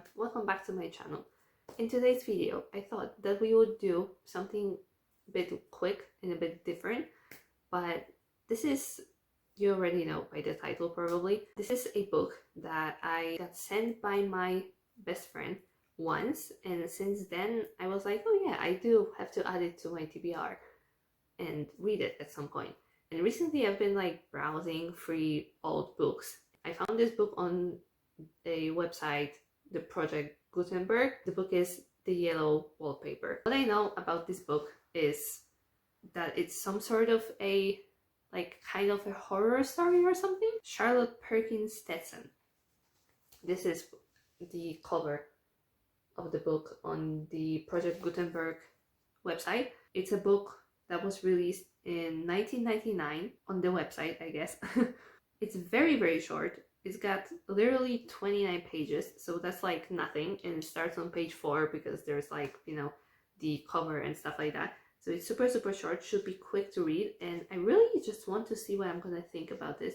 everyone, welcome back to my channel. In today's video, I thought that we would do something a bit quick and a bit different, but this is, you already know by the title probably, this is a book that I got sent by my best friend once, and since then I was like, oh yeah, I do have to add it to my TBR and read it at some point. And recently I've been like browsing free old books. I found this book on a website, the Project Gutenberg. The book is The Yellow Wallpaper. What I know about this book is that it's some sort of a kind of a horror story or something. Charlotte Perkins Stetson. This is the cover of the book on the Project Gutenberg website. It's a book that was released in 1999 on the website, I guess. It's very, very short. It's got literally 29 pages, so that's like nothing, and it starts on page 4 because there's like, you know, the cover and stuff like that. So it's super, super short, should be quick to read, and I really just want to see what I'm gonna think about this,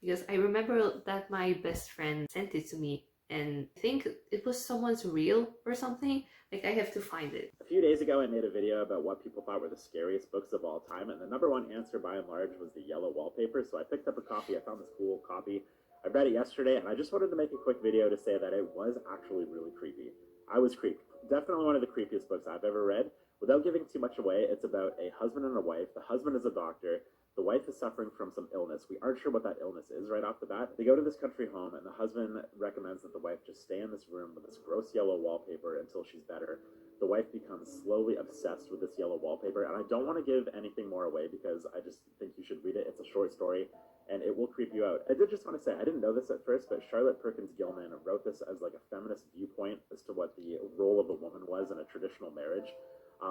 because I remember that my best friend sent it to me, and I think it was someone's reel or something. Like, I have to find it. A few days ago I made a video about what people thought were the scariest books of all time, and the #1 answer by and large was The Yellow Wallpaper, so I picked up a copy. I found this cool copy. I read it yesterday, and I just wanted to make a quick video to say that it was actually really creepy. I was creeped. Definitely one of the creepiest books I've ever read. Without giving too much away, it's about a husband and a wife. The husband is a doctor. The wife is suffering from some illness. We aren't sure what that illness is right off the bat. They go to this country home, and the husband recommends that the wife just stay in this room with this gross yellow wallpaper until she's better. The wife becomes slowly obsessed with this yellow wallpaper, and I don't want to give anything more away because I just think you should read it. It's a short story, and it will creep you out. I did just want to say, I didn't know this at first, but Charlotte Perkins Gilman wrote this as like a feminist viewpoint as to what the role of a woman was in a traditional marriage,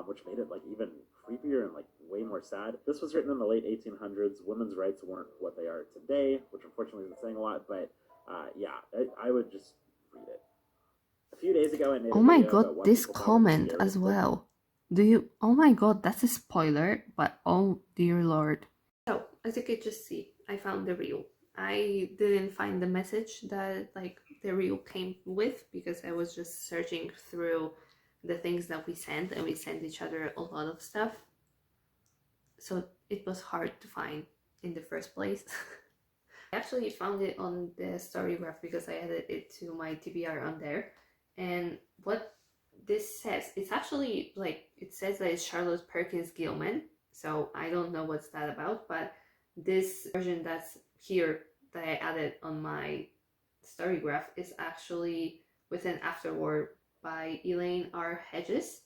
which made it like even creepier and like way more sad. This was written in the late 1800s. Women's rights weren't what they are today, which unfortunately isn't saying a lot, but yeah, I would just read it. A few days ago I made Oh my god, this comment as well. Oh my god, that's a spoiler, but oh dear lord. So, as you could just see, I found the reel. I didn't find the message that like the reel came with because I was just searching through the things that we sent, and we sent each other a lot of stuff. So it was hard to find in the first place. I actually found it on the story graph because I added it to my TBR on there. And what this says, it's actually like, it says that it's Charlotte Perkins Gilman. So I don't know what's that about, but this version that's here that I added on my story graph is actually with an afterword by Elaine R. Hedges.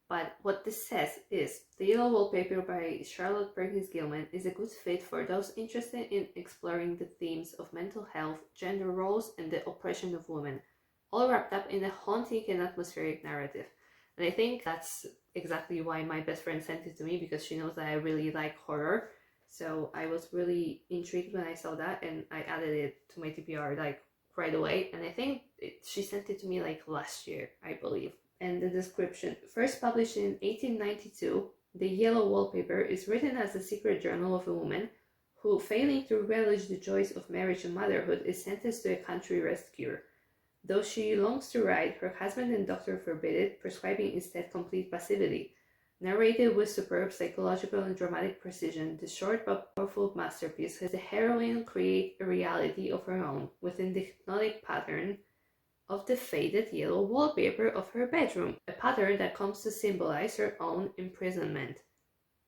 But what this says is, The Yellow Wallpaper by Charlotte Perkins Gilman is a good fit for those interested in exploring the themes of mental health, gender roles, and the oppression of women, all wrapped up in a haunting and atmospheric narrative. And I think that's exactly why my best friend sent it to me, because she knows that I really like horror. So I was really intrigued when I saw that, and I added it to my TBR like right away. And I think she sent it to me like last year, I believe. And the description: first published in 1892, The Yellow Wallpaper is written as the secret journal of a woman who, failing to relish the joys of marriage and motherhood, is sentenced to a country rest cure. Though she longs to write, her husband and doctor forbid it, prescribing instead complete passivity. Narrated with superb psychological and dramatic precision, the short but powerful masterpiece has the heroine create a reality of her own within the hypnotic pattern of the faded yellow wallpaper of her bedroom, a pattern that comes to symbolize her own imprisonment.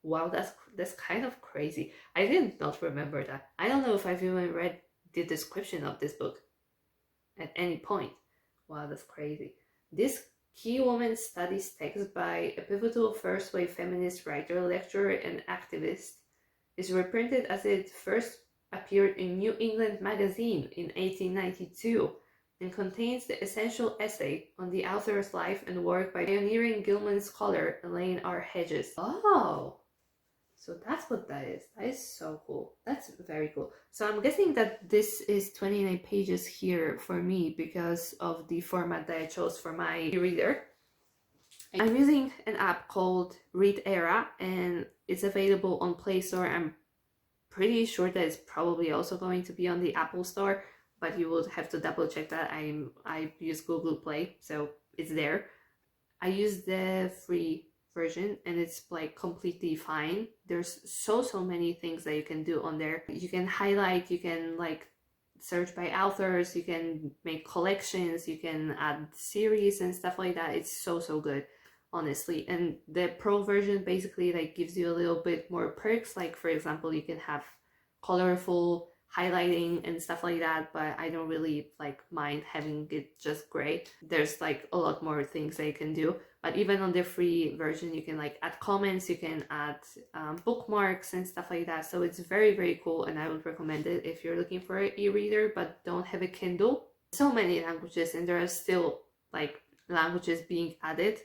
Wow, that's kind of crazy. I did not remember that. I don't know if I've even read the description of this book at any point. Wow, that's crazy. This key woman studies text by a pivotal first-wave feminist writer, lecturer, and activist is reprinted as it first appeared in New England Magazine in 1892 and contains the essential essay on the author's life and work by pioneering Gilman scholar Elaine R. Hedges. Oh! So that's what that is. That is so cool. That's very cool. So I'm guessing that this is 29 pages here for me because of the format that I chose for my e-reader. I'm using an app called Read Era, and it's available on Play Store. I'm pretty sure that it's probably also going to be on the Apple Store, but you would have to double check that. I use Google Play, so it's there. I use the free version and it's like completely fine. There's so many things that you can do on there. You can highlight, you can like search by authors, you can make collections, you can add series and stuff like that. It's so good, honestly. And the pro version basically like gives you a little bit more perks. Like for example, you can have colorful highlighting and stuff like that, but I don't really like mind having it just gray. There's like a lot more things that you can do. But even on the free version, you can like add comments, you can add bookmarks and stuff like that. So it's very cool, and I would recommend it if you're looking for an e-reader but don't have a Kindle. So many languages, and there are still like languages being added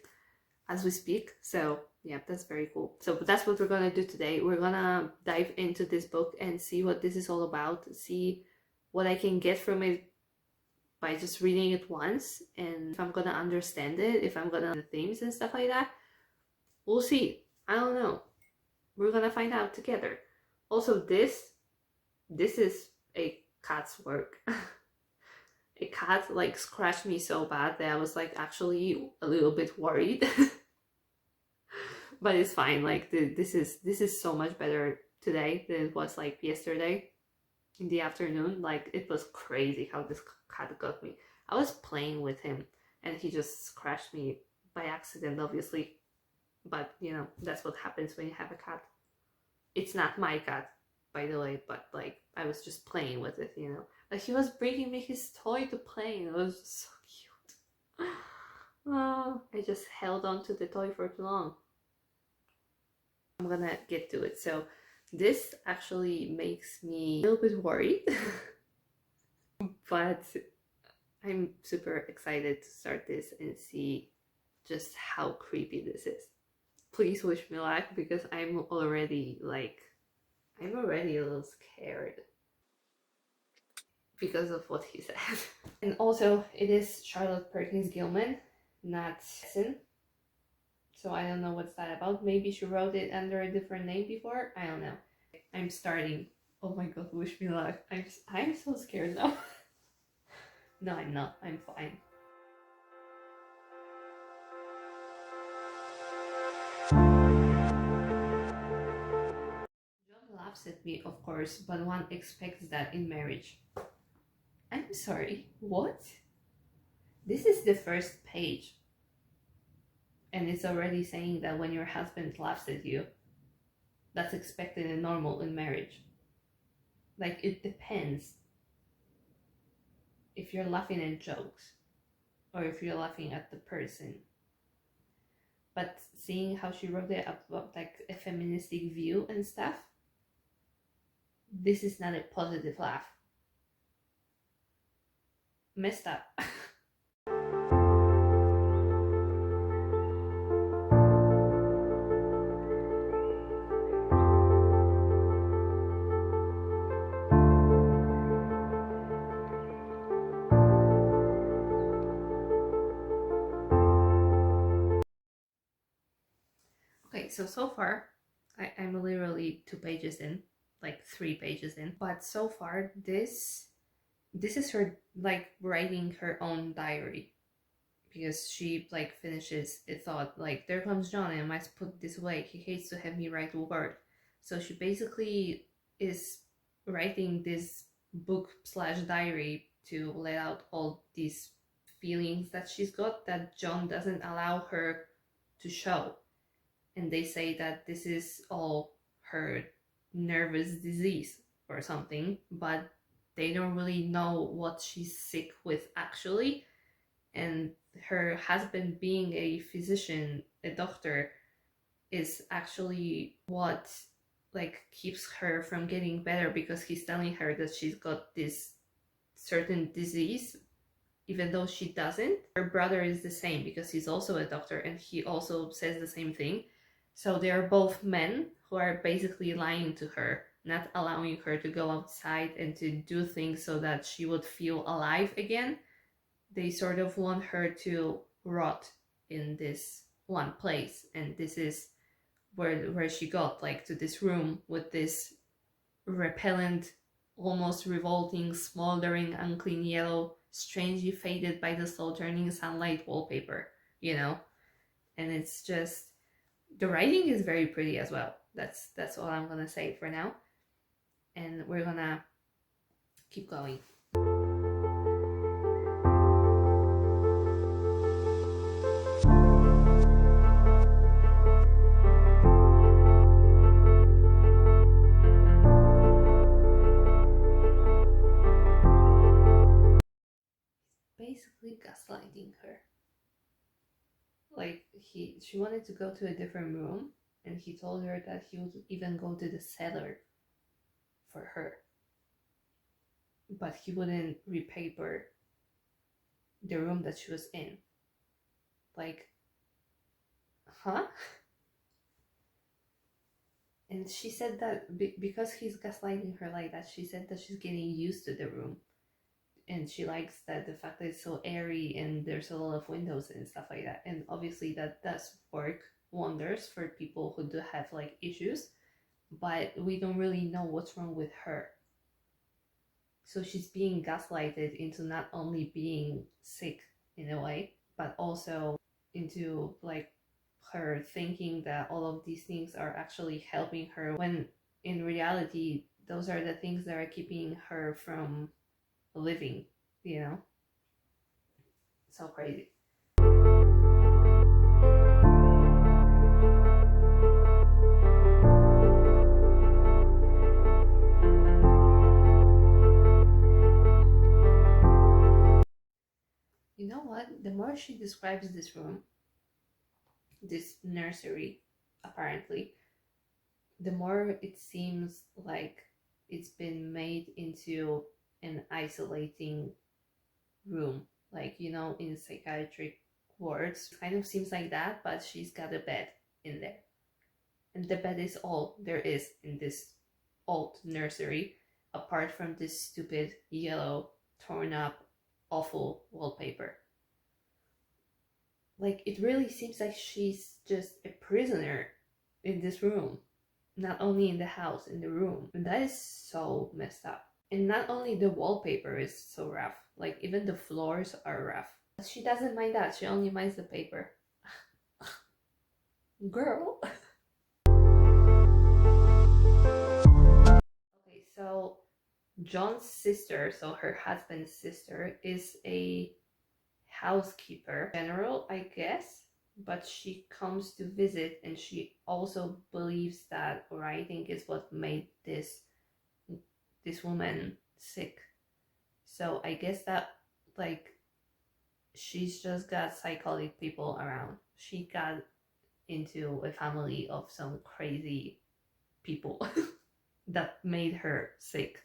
as we speak. So yeah, that's very cool. So that's what we're gonna do today. We're gonna dive into this book and see what this is all about, see what I can get from it by just reading it once, and if I'm gonna understand it, if I'm gonna the themes and stuff like that. We'll see. I don't know. We're gonna find out together. Also, this is a cat's work. A cat like scratched me so bad that I was like actually a little bit worried. But it's fine. Like this is so much better today than it was like yesterday in the afternoon. Like it was crazy how this cat got me. I was playing with him and he just scratched me by accident, obviously. But you know, that's what happens when you have a cat. It's not my cat, by the way, but like I was just playing with it, you know. Like he was bringing me his toy to play and it was just so cute. Oh, I just held on to the toy for too long. I'm gonna get to it. So this actually makes me a little bit worried, but I'm super excited to start this and see just how creepy this is. Please wish me luck, because I'm already a little scared because of what he said. And also, it is Charlotte Perkins Gilman, not Sin. So I don't know what's that about. Maybe she wrote it under a different name before. I don't know. I'm starting. Oh my god, wish me luck. I'm so scared now. No, I'm not. I'm fine. John laughs at me, of course, but one expects that in marriage. I'm sorry, what? This is the first page. And it's already saying that when your husband laughs at you, that's expected and normal in marriage. Like, it depends if you're laughing at jokes or if you're laughing at the person. But seeing how she wrote it about like a feministic view and stuff, this is not a positive laugh. Messed up. Okay, so far, I'm literally 2 pages in, like 3 pages in, but so far this is her like writing her own diary, because she like finishes a thought like, there comes John and I must put this away, he hates to have me write a word. So she basically is writing this book slash diary to let out all these feelings that she's got that John doesn't allow her to show. And they say that this is all her nervous disease or something, but they don't really know what she's sick with actually. And her husband, being a physician, a doctor, is actually what like keeps her from getting better, because he's telling her that she's got this certain disease even though she doesn't. Her brother is the same, because he's also a doctor and he also says the same thing. So they are both men who are basically lying to her, not allowing her to go outside and to do things so that she would feel alive again. They sort of want her to rot in this one place, and this is where she got like to this room with this repellent almost revolting, smoldering, unclean yellow, strangely faded by the slow turning sunlight wallpaper, you know? And it's just, the writing is very pretty as well. That's all I'm gonna say for now. And we're gonna keep going. Basically gaslighting her. Like she wanted to go to a different room, and he told her that he would even go to the cellar for her, but he wouldn't repaper the room that she was in. Like, huh? And she said that because he's gaslighting her like that, she said that she's getting used to the room, and she likes that the fact that it's so airy and there's a lot of windows and stuff like that. And obviously that does work wonders for people who do have like issues, but we don't really know what's wrong with her. So she's being gaslighted into not only being sick in a way, but also into like her thinking that all of these things are actually helping her, when in reality those are the things that are keeping her from living, you know? So crazy. You know what? The more she describes this room, this nursery, apparently, the more it seems like it's been made into an isolating room. Like, you know, in psychiatric wards, it kind of seems like that, but she's got a bed in there. And the bed is all there is in this old nursery, apart from this stupid yellow, torn up, awful wallpaper. Like, it really seems like she's just a prisoner in this room, not only in the house, in the room. And that is so messed up. And not only the wallpaper is so rough, like even the floors are rough. She doesn't mind that, she only minds the paper. Girl. Okay, so John's sister, so her husband's sister, is a housekeeper general, I guess, but she comes to visit, and she also believes that writing is what made this woman sick. So I guess that, like, she's just got psychotic people around. She got into a family of some crazy people that made her sick.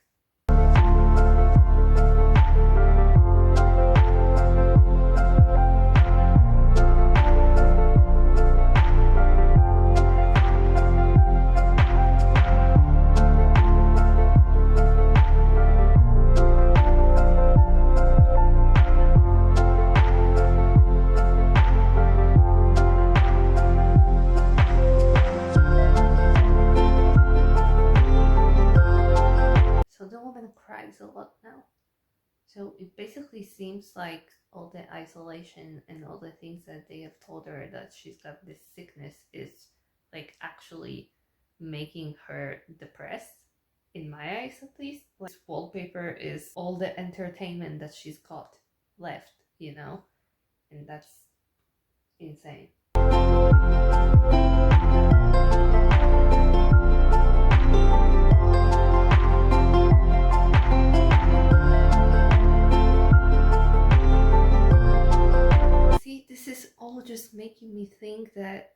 A lot now. So it basically seems like all the isolation and all the things that they have told her that she's got this sickness is like actually making her depressed, in my eyes at least. Like, this wallpaper is all the entertainment that she's got left, you know? And that's insane. This is all just making me think that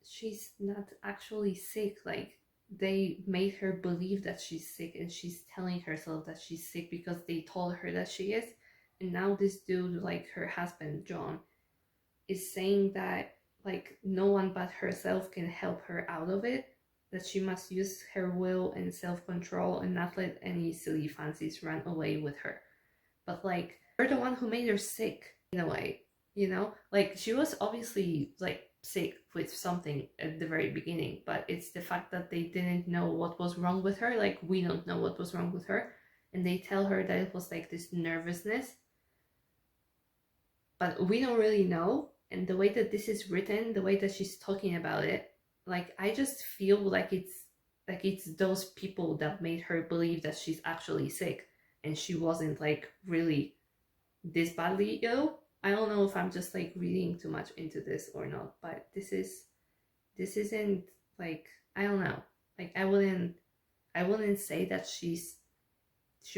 she's not actually sick. Like, they made her believe that she's sick, and she's telling herself that she's sick because they told her that she is. And now this dude, like her husband John, is saying that like no one but herself can help her out of it, that she must use her will and self-control and not let any silly fancies run away with her. But like, you're the one who made her sick in a way. You know, like, she was obviously like sick with something at the very beginning, but it's the fact that they didn't know what was wrong with her. Like, we don't know what was wrong with her, and they tell her that it was like this nervousness, but we don't really know. And the way that this is written, the way that she's talking about it, like I just feel like it's those people that made her believe that she's actually sick and she wasn't like really this badly ill. I don't know if I'm just like reading too much into this or not, but this isn't like, I don't know. Like I wouldn't say that she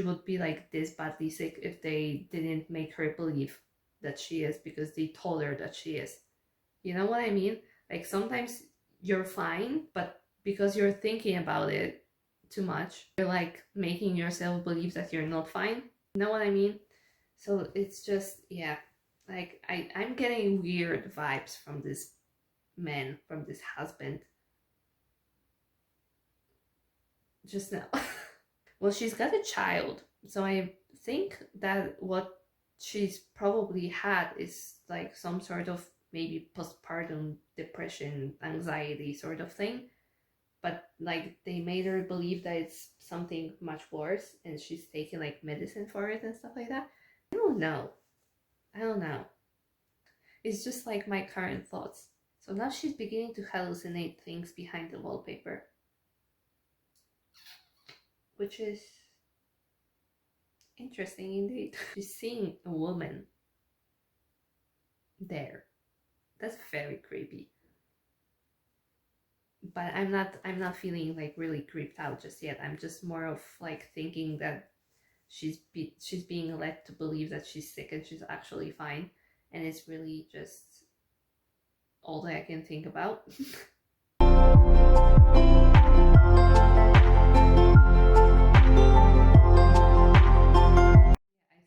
would be like this badly sick if they didn't make her believe that she is, because they told her that she is. You know what I mean? Like sometimes you're fine, but because you're thinking about it too much, you're like making yourself believe that you're not fine. You know what I mean? So it's just, yeah, like I'm getting weird vibes from this man, from this husband. Just now. Well, she's got a child, so I think that what she's probably had is like some sort of maybe postpartum depression, anxiety sort of thing. But like they made her believe that it's something much worse, and she's taking like medicine for it and stuff like that. I don't know. I don't know. It's just like my current thoughts. So now she's beginning to hallucinate things behind the wallpaper, which is interesting indeed. She's seeing a woman there. That's very creepy. But I'm not feeling like really creeped out just yet. I'm just more of like thinking that she's being led to believe that she's sick and she's actually fine, and it's really just all that I can think about. I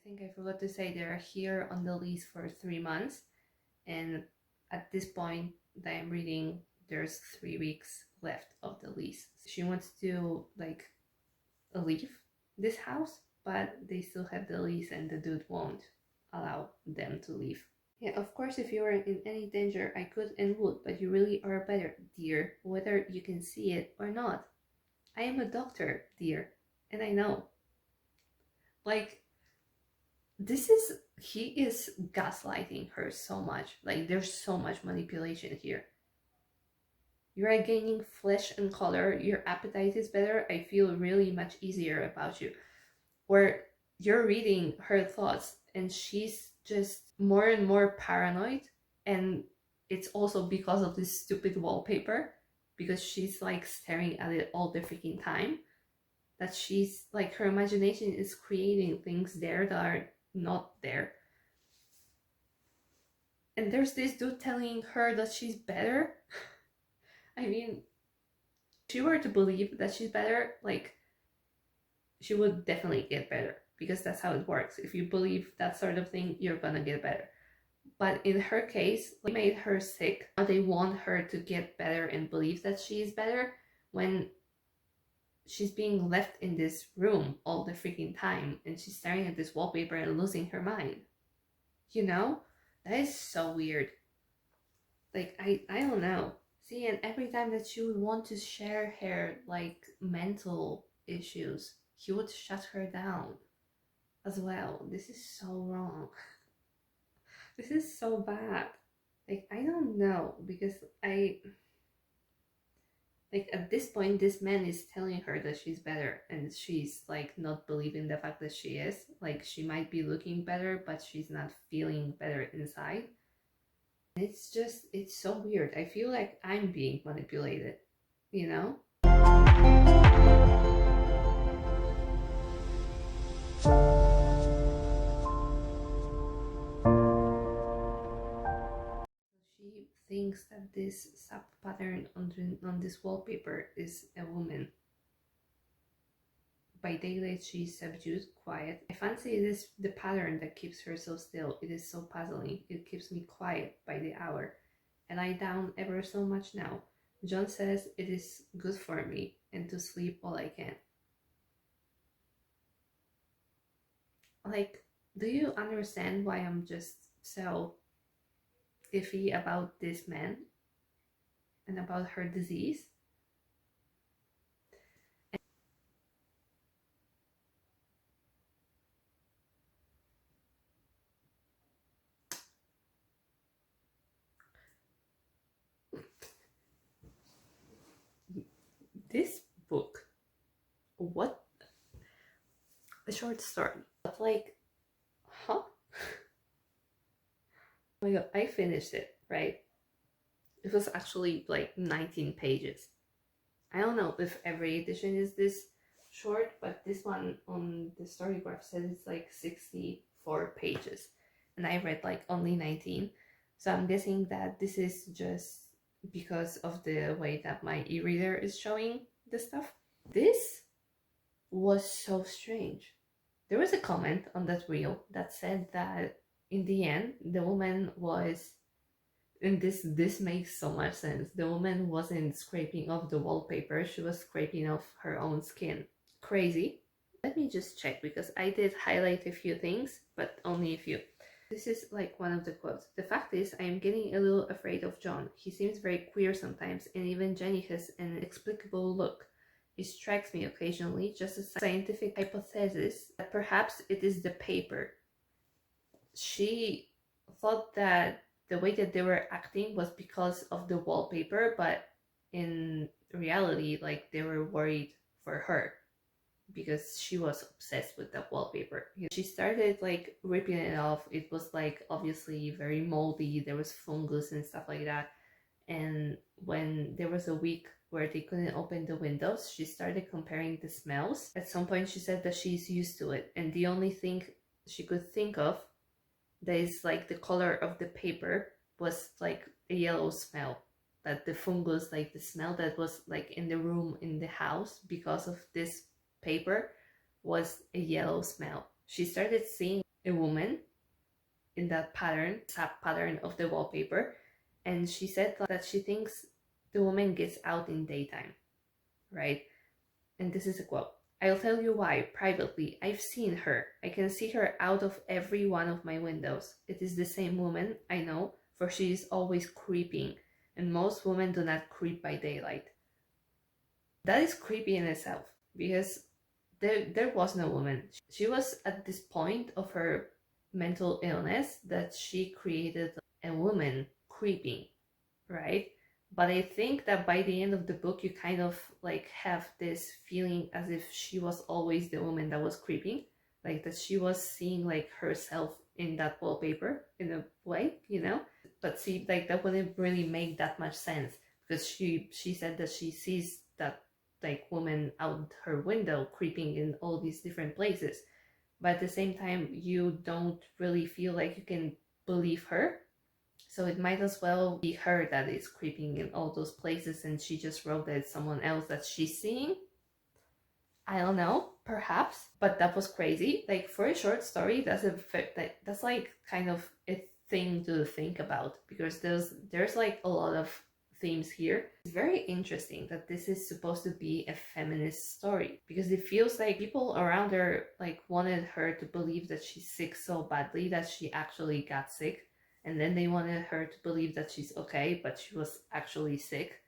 think I forgot to say they're here on the lease for 3 months, and at this point that I'm reading, there's 3 weeks left of the lease. She wants to like leave this house, but they still have the lease and the dude won't allow them to leave. Yeah, of course, if you are in any danger, I could and would, but you really are better, dear, whether you can see it or not. I am a doctor, dear, and I know. Like, he is gaslighting her so much. Like, there's so much manipulation here. You are gaining flesh and color, your appetite is better, I feel really much easier about you. Where you're reading her thoughts and she's just more and more paranoid, and it's also because of this stupid wallpaper, because she's like staring at it all the freaking time, that she's like, her imagination is creating things there that are not there. And there's this dude telling her that she's better. I mean, if she were to believe that she's better, like, she would definitely get better, because that's how it works. If you believe that sort of thing, you're gonna get better. But in her case, they made her sick. Now they want her to get better and believe that she is better, when she's being left in this room all the freaking time and she's staring at this wallpaper and losing her mind. You know? That is so weird. Like, I don't know. See, and every time that she would want to share her like mental issues, he would shut her down as well. This is so wrong. This is so bad. Like, I don't know, because like at this point this man is telling her that she's better, and she's like not believing the fact that she is. Like, she might be looking better, but she's not feeling better inside. It's just, it's so weird. I feel like I'm being manipulated, you know? She thinks that this sub pattern on this wallpaper is a woman. By daylight she is subdued, quiet. I fancy it is the pattern that keeps her so still. It is so puzzling. It keeps me quiet by the hour. I lie down ever so much now. John says it is good for me, and to sleep all I can. Like, do you understand why I'm just so iffy about this man and about her disease? This book, what a short story. But like, huh? Oh my god, I finished it, right? It was actually like 19 pages. I don't know if every edition is this short, but this one on the Storygraph says it's like 64 pages. And I read like only 19. So I'm guessing that this is just because of the way that my e-reader is showing the stuff. This was so strange. There was a comment on that reel that said that in the end, the woman was, and this makes so much sense. The woman wasn't scraping off the wallpaper, she was scraping off her own skin. Crazy. Let me just check because I did highlight a few things, but only a few. This is like one of the quotes. The fact is, I am getting a little afraid of John. He seems very queer sometimes, and even Jenny has an inexplicable look. It strikes me occasionally, just a scientific hypothesis, that perhaps it is the paper. She thought that the way that they were acting was because of the wallpaper, but in reality, like, they were worried for her because she was obsessed with that wallpaper. She started like ripping it off. It was like obviously very moldy, there was fungus and stuff like that. And when there was a week where they couldn't open the windows, she started comparing the smells. At some point she said that she's used to it, and the only thing she could think of that is like the color of the paper was like a yellow smell, that the fungus, like the smell that was like in the room, in the house, because of this paper, was a yellow smell. She started seeing a woman in that pattern, sub pattern of the wallpaper, and she said that she thinks the woman gets out in daytime, right? And this is a quote. I'll tell you why, privately. I've seen her. I can see her out of every one of my windows. It is the same woman, I know, for she is always creeping, and most women do not creep by daylight. That is creepy in itself, because there was no woman. She was at this point of her mental illness that she created a woman creeping, right? But I think that by the end of the book, you kind of like have this feeling as if she was always the woman that was creeping, like that she was seeing like herself in that wallpaper in a way, you know? But see, like that wouldn't really make that much sense, because she said that she sees that like woman out her window creeping in all these different places. But at the same time, you don't really feel like you can believe her. So it might as well be her that is creeping in all those places, and she just wrote that it's someone else that she's seeing. I don't know, perhaps, but that was crazy. Like, for a short story, that's like kind of a thing to think about, because there's like a lot of themes here. It's very interesting that this is supposed to be a feminist story, because it feels like people around her like wanted her to believe that she's sick so badly that she actually got sick, and then they wanted her to believe that she's okay, but she was actually sick,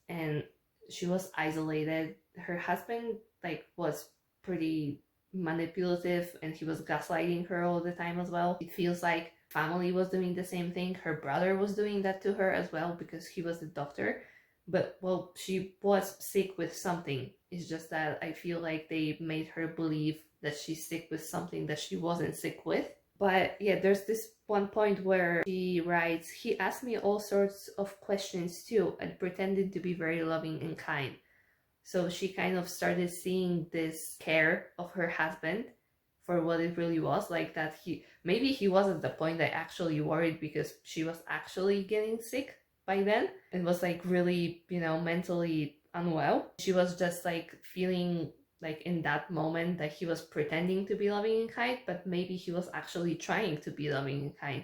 and she was isolated. Her husband like was pretty manipulative, and he was gaslighting her all the time as well. It feels like family was doing the same thing. Her brother was doing that to her as well, because he was the doctor. But well, she was sick with something. It's just that I feel like they made her believe that she's sick with something that she wasn't sick with. But yeah, there's this one point where she writes, he asked me all sorts of questions too, and pretended to be very loving and kind. So she kind of started seeing this care of her husband for what it really was, like that maybe he was at the point that actually worried because she was actually getting sick by then and was like really, you know, mentally unwell. She was just like feeling like in that moment that he was pretending to be loving and kind, but maybe he was actually trying to be loving and kind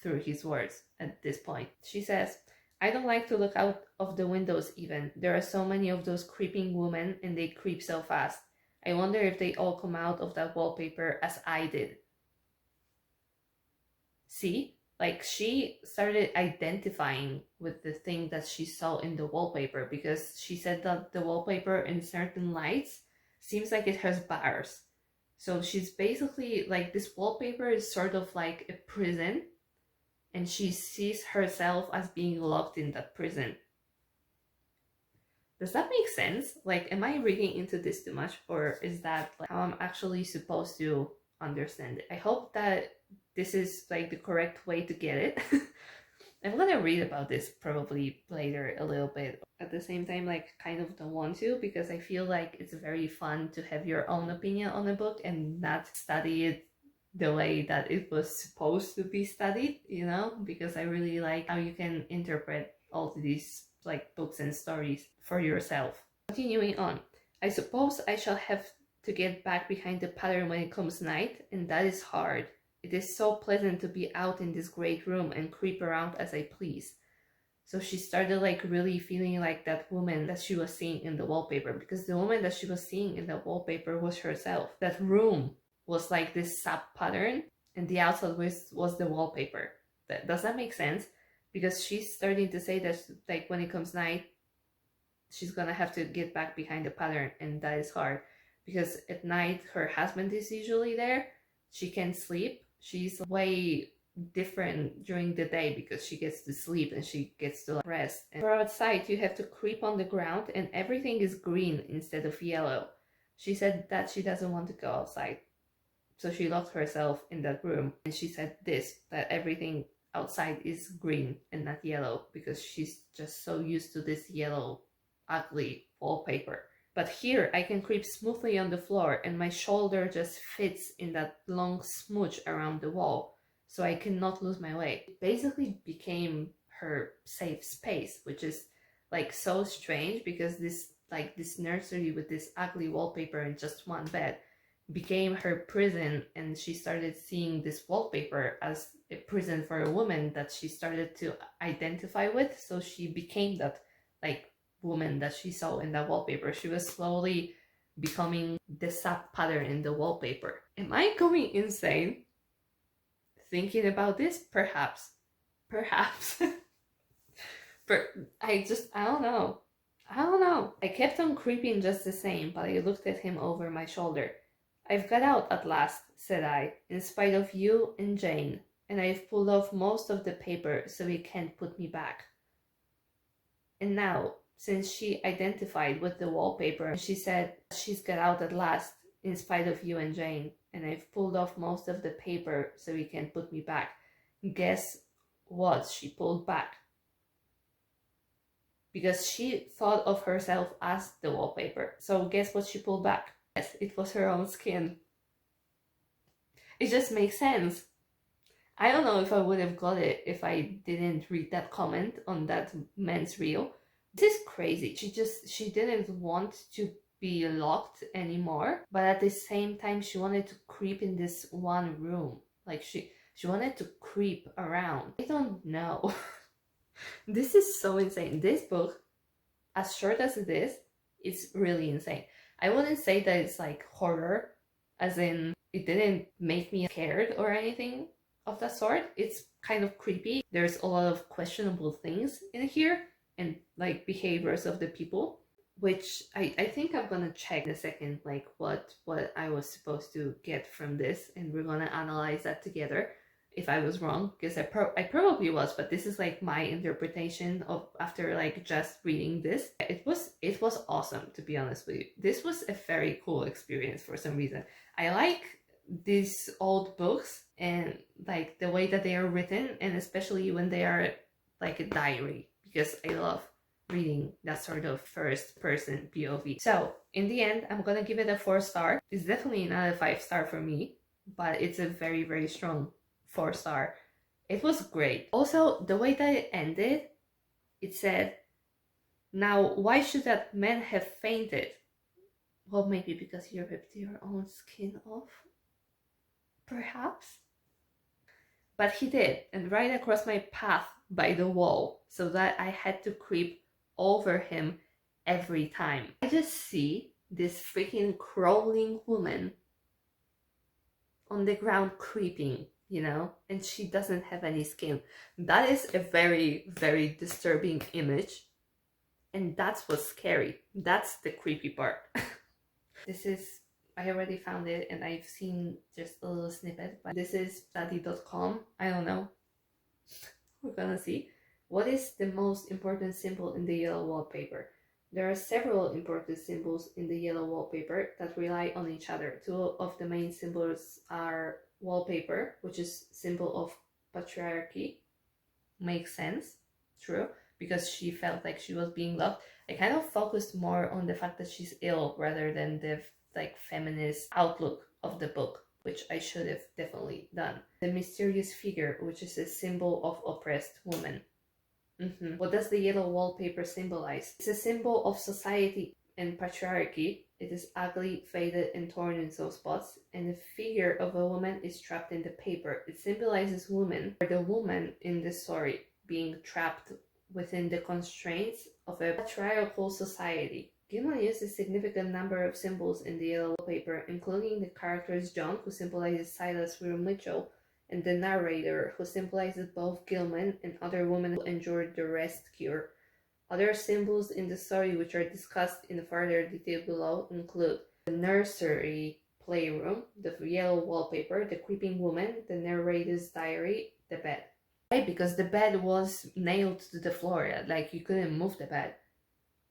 through his words at this point. She says, I don't like to look out of the windows even. There are so many of those creeping women, and they creep so fast. I wonder if they all come out of that wallpaper as I did. See? Like, she started identifying with the thing that she saw in the wallpaper, because she said that the wallpaper in certain lights seems like it has bars. So she's basically like, this wallpaper is sort of like a prison, and she sees herself as being locked in that prison. Does that make sense? Like, am I reading into this too much, or is that like how I'm actually supposed to understand it? I hope that this is like the correct way to get it. I'm gonna read about this probably later a little bit. At the same time, like, kind of don't want to, because I feel like it's very fun to have your own opinion on a book and not study it the way that it was supposed to be studied, you know? Because I really like how you can interpret all these like books and stories for yourself. Continuing on, I suppose I shall have to get back behind the pattern when it comes night, and that is hard. It is so pleasant to be out in this great room and creep around as I please. So she started like really feeling like that woman that she was seeing in the wallpaper, because the woman that she was seeing in the wallpaper was herself. That room was like this sub pattern, and the outside was the wallpaper. Does that make sense? Because she's starting to say that like when it comes night, she's gonna have to get back behind the pattern, and that is hard because at night her husband is usually there. She can sleep. She's way different during the day because she gets to sleep and she gets to rest. And for outside, you have to creep on the ground and everything is green instead of yellow. She said that she doesn't want to go outside. So she locked herself in that room and she said that everything outside is green and not yellow because she's just so used to this yellow, ugly wallpaper. But here I can creep smoothly on the floor and my shoulder just fits in that long smooch around the wall, so I cannot lose my way. It basically became her safe space, which is like so strange because this nursery with this ugly wallpaper and just one bed became her prison, and she started seeing this wallpaper as a prison for a woman that she started to identify with. So she became that like woman that she saw in that wallpaper. She was slowly becoming the sub pattern in the wallpaper. Am I going insane thinking about this? Perhaps. But I don't know. I kept on creeping just the same, but I looked at him over my shoulder. I've got out at last, said I, in spite of you and Jane, and I've pulled off most of the paper so you can't put me back. And now, since she identified with the wallpaper, she said she's got out at last, in spite of you and Jane, and I've pulled off most of the paper so you can't put me back. Guess what she pulled back? Because she thought of herself as the wallpaper. So guess what she pulled back? Yes, it was her own skin. It just makes sense. I don't know if I would have got it if I didn't read that comment on that men's reel. This is crazy. She didn't want to be locked anymore, but at the same time she wanted to creep in this one room. Like she wanted to creep around. I don't know. This is so insane. This book, as short as it is, it's really insane. I wouldn't say that it's like horror, as in it didn't make me scared or anything of that sort. It's kind of creepy. There's a lot of questionable things in here and like behaviors of the people, which I think I'm gonna check in a second, like what I was supposed to get from this, and we're gonna analyze that together. If I was wrong, because I probably was, but this is like my interpretation of after like just reading this. It was awesome, to be honest with you. This was a very cool experience for some reason. I like these old books and like the way that they are written, and especially when they are like a diary, because I love reading that sort of first person POV. So in the end, I'm gonna give it a 4-star. It's definitely not a 5-star for me, but it's a very, very strong 4-star. It was great. Also, the way that it ended, it said, now why should that man have fainted? Well, maybe because you ripped your own skin off, perhaps? But he did, and right across my path by the wall, so that I had to creep over him every time. I just see this freaking crawling woman on the ground creeping, you know, and she doesn't have any skin. That is a very, very disturbing image, and that's what's scary. That's the creepy part. This is, I already found it and I've seen just a little snippet, but this is study.com. I don't know. We're gonna see. What is the most important symbol in the yellow wallpaper? There are several imported symbols in the yellow wallpaper that rely on each other. Two of the main symbols are wallpaper, which is symbol of patriarchy. Makes sense, true, because she felt like she was being loved. I kind of focused more on the fact that she's ill rather than the like feminist outlook of the book, which I should have definitely done. The mysterious figure, which is a symbol of oppressed woman. What does the yellow wallpaper symbolize? It's a symbol of society and patriarchy. It is ugly, faded, and torn in some spots, and the figure of a woman is trapped in the paper. It symbolizes woman, or the woman in the story, being trapped within the constraints of a patriarchal society. Gilman used a significant number of symbols in the yellow wallpaper, including the characters John, who symbolizes Silas Will Mitchell, and the narrator, who symbolizes both Gilman and other women who endured the rest cure. Other symbols in the story which are discussed in further detail below include the nursery playroom, the yellow wallpaper, the creeping woman, the narrator's diary, the bed. Right, because the bed was nailed to the floor, like you couldn't move the bed,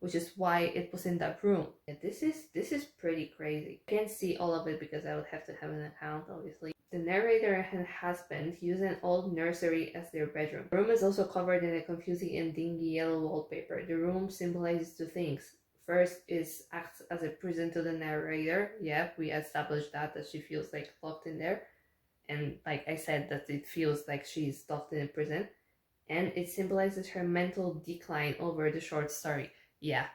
which is why it was in that room. And this is pretty crazy. I can't see all of it because I would have to have an account, obviously. The narrator and husband use an old nursery as their bedroom. The room is also covered in a confusing and dingy yellow wallpaper. The room symbolizes two things. First is acts as a prison to the narrator. Yeah, we established that she feels like locked in there. And like I said, that it feels like she's locked in a prison. And it symbolizes her mental decline over the short story. Yeah,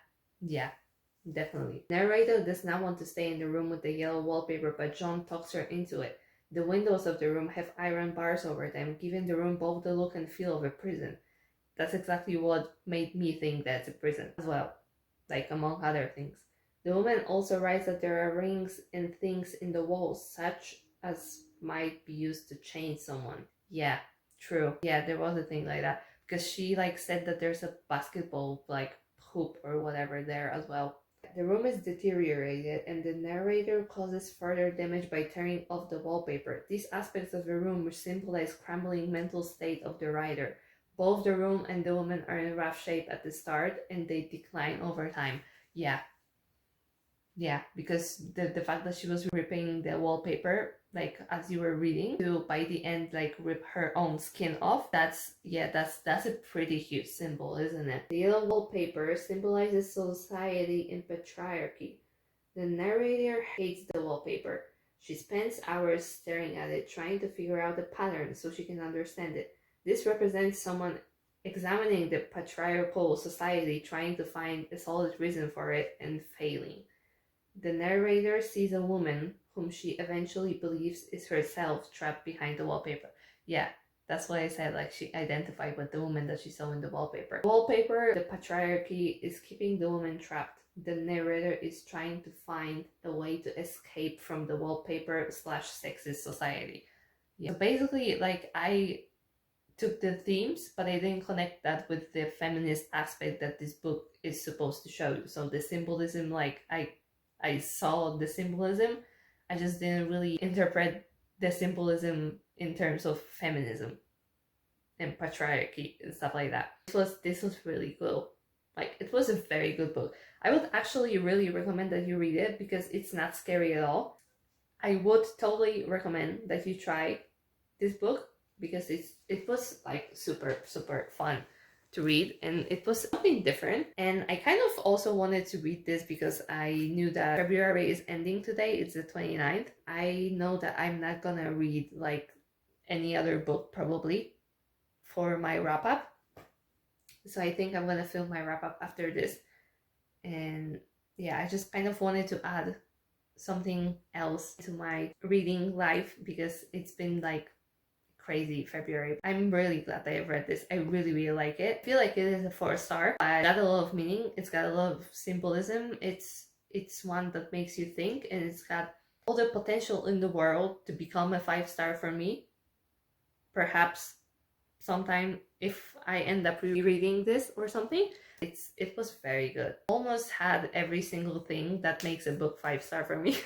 definitely. Narrator does not want to stay in the room with the yellow wallpaper, but John talks her into it. The windows of the room have iron bars over them, giving the room both the look and feel of a prison. That's exactly what made me think that's a prison as well, like among other things. The woman also writes that there are rings and things in the walls, such as might be used to chain someone. Yeah, true. Yeah, there was a thing like that, because she like said that there's a basketball like hoop or whatever there as well. The room is deteriorated and the narrator causes further damage by tearing off the wallpaper. These aspects of the room symbolize crumbling mental state of the writer. Both the room and the woman are in rough shape at the start and they decline over time. Yeah, because the fact that she was ripping the wallpaper, like as you were reading, to by the end like rip her own skin off, that's a pretty huge symbol, isn't it? The yellow wallpaper symbolizes society and patriarchy. The narrator hates the wallpaper. She spends hours staring at it, trying to figure out the pattern so she can understand it. This represents someone examining the patriarchal society, trying to find a solid reason for it and failing. The narrator sees a woman whom she eventually believes is herself trapped behind the wallpaper. Yeah, that's why I said like she identified with the woman that she saw in the wallpaper. The wallpaper, the patriarchy is keeping the woman trapped. The narrator is trying to find a way to escape from the wallpaper / sexist society. Yeah. So basically, like I took the themes, but I didn't connect that with the feminist aspect that this book is supposed to show you. So the symbolism, like I saw the symbolism, I just didn't really interpret the symbolism in terms of feminism and patriarchy and stuff like that. This was really cool. Like it was a very good book. I would actually really recommend that you read it because it's not scary at all. I would totally recommend that you try this book because it was like super fun to read and it was something different. And I kind of also wanted to read this because I knew that February is ending today. It's the 29th. I know that I'm not gonna read like any other book probably for my wrap up. So I think I'm gonna film my wrap up after this. And yeah, I just kind of wanted to add something else to my reading life because it's been like crazy February. I'm really glad that I've read this. I really like it. I feel like it is a 4-star. It's got a lot of meaning. It's got a lot of symbolism. It's one that makes you think and it's got all the potential in the world to become a 5-star for me. Perhaps sometime if I end up rereading this or something. It was very good. Almost had every single thing that makes a book 5-star for me.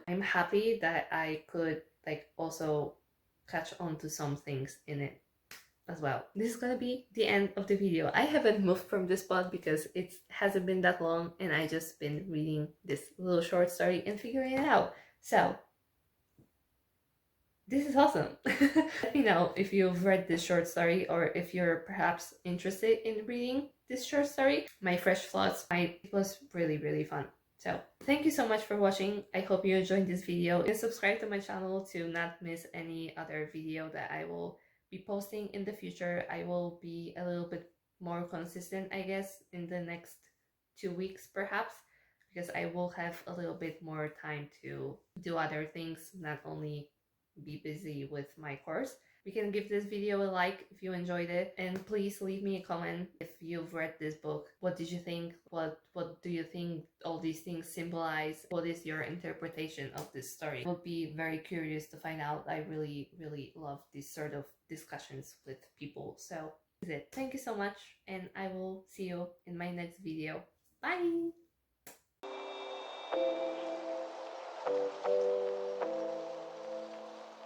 I'm happy that I could like also catch on to some things in it. as well. This is gonna be the end of the video. I haven't moved from this spot because it hasn't been that long and I just been reading this little short story and figuring it out. So this is awesome. Let me know if you've read this short story or if you're perhaps interested in reading this short story. My fresh thoughts. It was really fun. So thank you so much for watching. I hope you enjoyed this video and subscribe to my channel to not miss any other video that I will be posting in the future. I will be a little bit more consistent, I guess, in the next 2 weeks perhaps, because I will have a little bit more time to do other things, not only be busy with my course. You can give this video a like if you enjoyed it, and please leave me a comment if you've read this book. What did you think? What do you think all these things symbolize? What is your interpretation of this story? I would be very curious to find out. I really love these sort of discussions with people. So that's it. Thank you so much, and I will see you in my next video. Bye!